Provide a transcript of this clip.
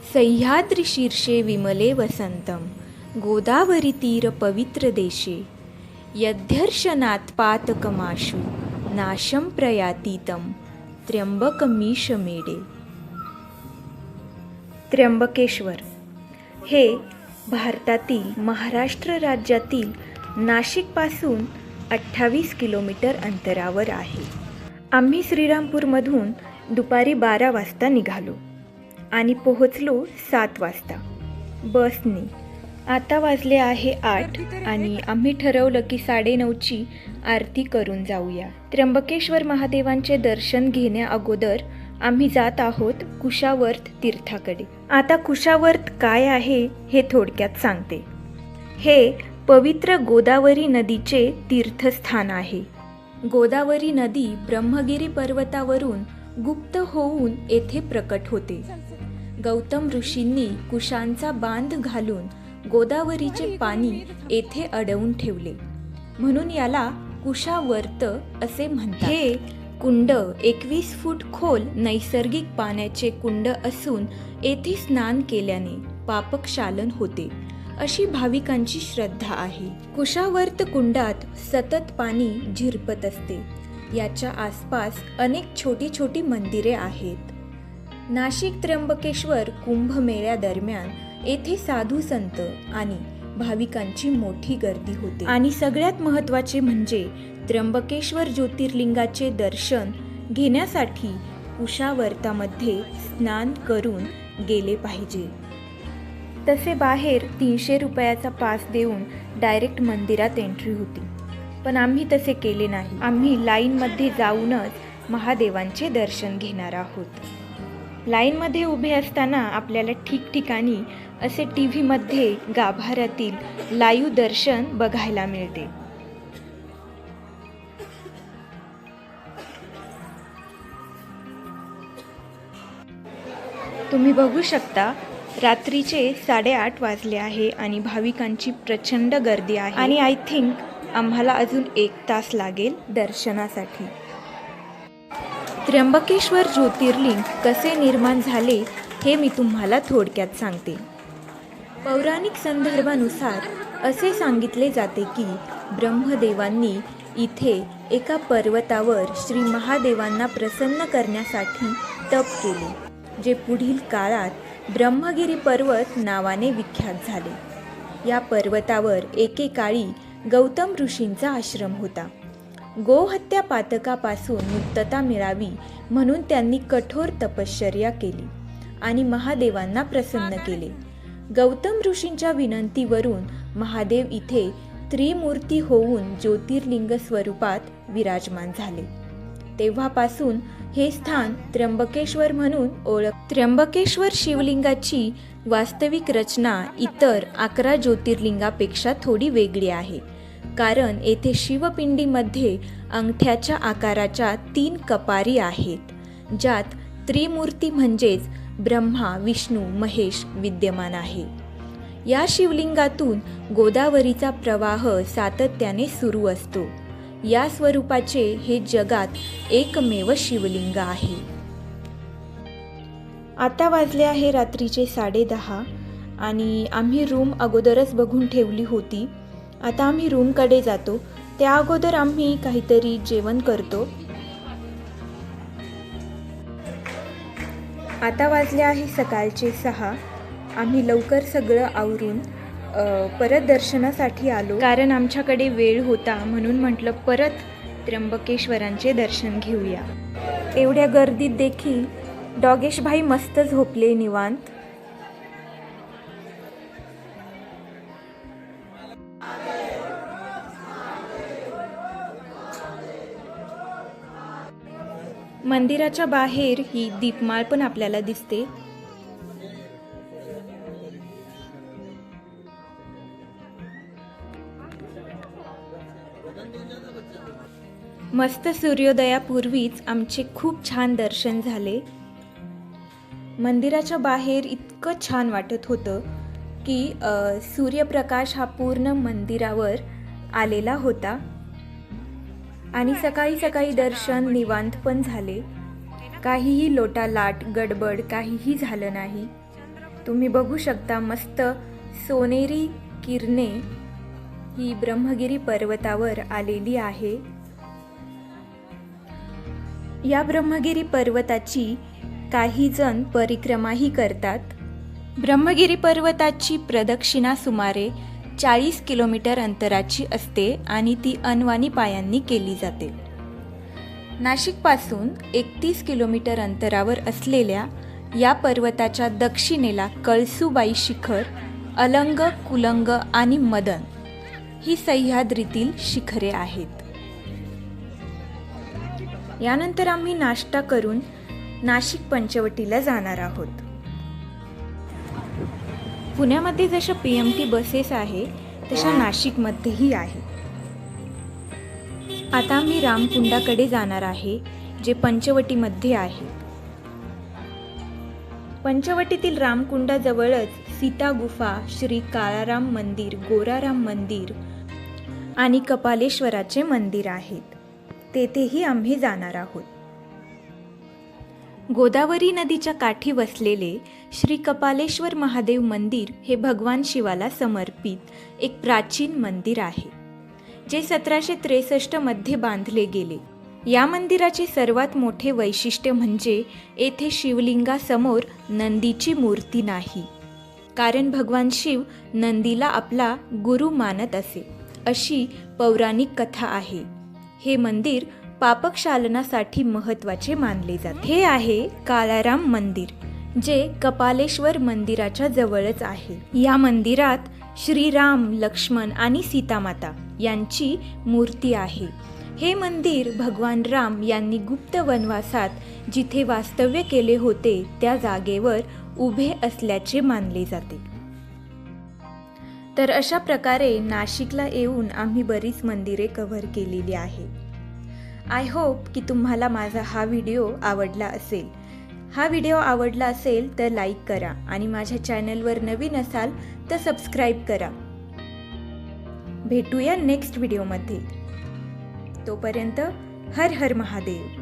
सह्याद्री शीर्षे विमले वसंतम गोदावरी तीर पवित्र देशे यद्धर्शनात्पातकमाशु नाशं प्रयातीतं त्र्यंबकमीशमेडे। त्र्यंबकेश्वर हे भारतातील महाराष्ट्र राज्यातील नाशिकपासून 28 किलोमीटर अंतरावर आहे। आम्ही श्रीरामपूरमधून दुपारी 12 वाजता निघालो आणि पोहोचलो 7 वाजता बसने। आता वाजले आहे 8 आणि आम्ही ठरवलं की 9:30ची आरती करून जाऊया। त्र्यंबकेश्वर महादेवांचे दर्शन घेण्या अगोदर आम्ही जात आहोत कुशावर्त तीर्थाकडे। आता कुशावर्त काय आहे हे थोडक्यात सांगते। हे पवित्र गोदावरी नदीचे तीर्थस्थान आहे। गोदावरी नदी ब्रह्मगिरी पर्वतावरून गुप्त होऊन येथे प्रकट होते। गौतम ऋषींनी कुशांचा बांध घालून गोदावरीचे पाणी येथे अडवून ठेवले, म्हणून याला कुशावर्त असे म्हणतात। हे कुंड 21 फूट खोल नैसर्गिक पाण्याचे कुंड असून येथे स्नान केल्याने पापक्षालन होते अशी भाविकांची श्रद्धा आहे। कुशावर्त कुंडात सतत पाणी झिरपत असते। याच्या आसपास अनेक छोटी छोटी मंदिरे आहेत। नाशिक त्र्यंबकेश्वर कुंभमेळ्या दरम्यान येथे साधू संत आणि भाविकांची मोठी गर्दी होते। आणि सगळ्यात महत्त्वाचे म्हणजे त्र्यंबकेश्वर ज्योतिर्लिंगाचे दर्शन घेण्यासाठी कुशावर्तामध्ये स्नान करून गेले पाहिजे। तसे बाहेर 300 रुपयाचा पास देऊन डायरेक्ट मंदिरात एंट्री होती, पण आम्ही तसे केले नाही। आम्ही लाईनमध्ये जाऊनच महादेवांचे दर्शन घेणार आहोत। लाईनमध्ये उभे असताना आपल्याला ठिकठिकाणी असे टीव्हीमध्ये गाभाऱ्यातील लाईव्ह दर्शन बघायला मिळते। तुम्ही बघू शकता रात्रीचे 8:30 वाजले आहे आणि भाविकांची प्रचंड गर्दी आहे आणि आय थिंक आम्हाला अजून 1 तास लागेल दर्शनासाठी। त्र्यंबकेश्वर ज्योतिर्लिंग कसे निर्माण झाले हे मी तुम्हाला थोडक्यात सांगते। पौराणिक संदर्भानुसार असे सांगितले जाते की ब्रह्मदेवांनी इथे एका पर्वतावर श्री महादेवांना प्रसन्न करण्यासाठी तप केले, जे पुढील काळात ब्रह्मगिरी पर्वत नावाने विख्यात झाले। या पर्वतावर एकेकाळी गौतम ऋषींचा आश्रम होता। गोहत्या पातकापासून मुक्तता मिळावी म्हणून त्यांनी कठोर तपश्चर्या केली आणि महादेवांना प्रसन्न केले। गौतम ऋषींच्या विनंतीवरून महादेव इथे त्रिमूर्ती होऊन ज्योतिर्लिंग स्वरूपात विराजमान झाले। तेव्हापासून हे स्थान त्र्यंबकेश्वर म्हणून त्र्यंबकेश्वर शिवलिंगाची वास्तविक रचना इतर 11 ज्योतिर्लिंगापेक्षा थोडी वेगळी आहे, कारण येथे शिवपिंडीमध्ये अंगठ्याच्या आकाराच्या 3 कपारी आहेत, ज्यात त्रिमूर्ती म्हणजेच ब्रह्मा विष्णू महेश विद्यमान आहे। या शिवलिंगातून गोदावरीचा प्रवाह सातत्याने सुरू असतो। या स्वरूपाचे हे जगात एकमेव शिवलिंग आहे। आता वाजले आहे रात्रीचे 10:30 आणि आम्ही रूम अगोदरच बघून ठेवली होती। आता आम्ही रूमकडे जातो, त्या अगोदर आम्ही काहीतरी जेवण करतो। आता वाजले आहे सकाळचे 6। आम्ही लवकर सगळं आवरून परत दर्शनासाठी आलो, कारण आमच्याकडे वेळ होता, म्हणून म्हटलं परत त्र्यंबकेश्वरांचे दर्शन घेऊया। एवढ्या गर्दीत देखील डॉगेश भाई मस्त झोपले निवांत। मंदिराच्या बाहेर ही दीपमाळ पण आपल्याला दिसते। मस्त सूर्योदयापूर्वीच आमचे खूप छान दर्शन झाले। मंदिराच्या बाहेर इतकं छान वाटत होतं की सूर्यप्रकाश हा पूर्ण मंदिरावर आलेला होता आणि सकाळी सकाळी दर्शन निवांत पण झाले। काहीही लोटालाट गडबड काहीही झालं नाही। तुम्ही बघू शकता मस्त सोनेरी किरणे ही ब्रह्मगिरी पर्वतावर आलेली आहे। या ब्रह्मगिरी पर्वताची काही जण परिक्रमाही करतात। ब्रह्मगिरी पर्वताची प्रदक्षिणा सुमारे 40 किलोमीटर अंतराची असते आणि ती अनवाणी पायांनी केली जाते। नाशिकपासून 31 किलोमीटर अंतरावर असलेल्या या पर्वताच्या दक्षिणेला कळसूबाई शिखर, अलंग, कुलंग आणि मदन ही सह्याद्रीतील शिखरे आहेत। यानंतर आम्ही नाश्ता करून नाशिक पंचवटीला जाणार आहोत। पुण्यामध्ये जशा PMT बसेस आहे तशा नाशिकमध्येही आहे। आता आम्ही रामकुंडाकडे जाणार आहे, जे पंचवटीमध्ये आहे। पंचवटीतील रामकुंडाजवळच सीता गुफा, श्री काळाराम मंदिर, गोराराम मंदिर आणि कपालेश्वराचे मंदिर आहेत। तेथेही आम्ही जाणार आहोत। गोदावरी नदीच्या काठी वसलेले श्री कपालेश्वर महादेव मंदिर हे भगवान शिवाला समर्पित एक प्राचीन मंदिर आहे, जे 1763 मध्ये बांधले गेले। या मंदिराचे सर्वात मोठे वैशिष्ट्य म्हणजे येथे शिवलिंगासमोर नंदीची मूर्ती नाही, कारण भगवान शिव नंदीला आपला गुरु मानत असे, अशी पौराणिक कथा आहे। हे मंदिर पापक्षालनासाठी महत्त्वाचे मानले जाते। हे आहे काळाराम मंदिर, जे कपालेश्वर मंदिराच्या जवळच आहे। या मंदिरात श्रीराम, लक्ष्मण आणि सीतामाता यांची मूर्ती आहे। हे मंदिर भगवान राम यांनी गुप्त वनवासात जिथे वास्तव्य केले होते त्या जागेवर उभे असल्याचे मानले जाते। तर अशा प्रकारे नाशिकला येऊन आम्ही बरीच मंदिरे कव्हर केलेली आहे। आय होप की तुम्हाला माझा हा व्हिडिओ आवडला असेल। हा व्हिडिओ आवडला असेल तर लाईक करा आणि माझ्या चॅनलवर नवीन असाल तर सबस्क्राईब करा। भेटूया नेक्स्ट व्हिडिओमध्ये। तोपर्यंत हर हर महादेव।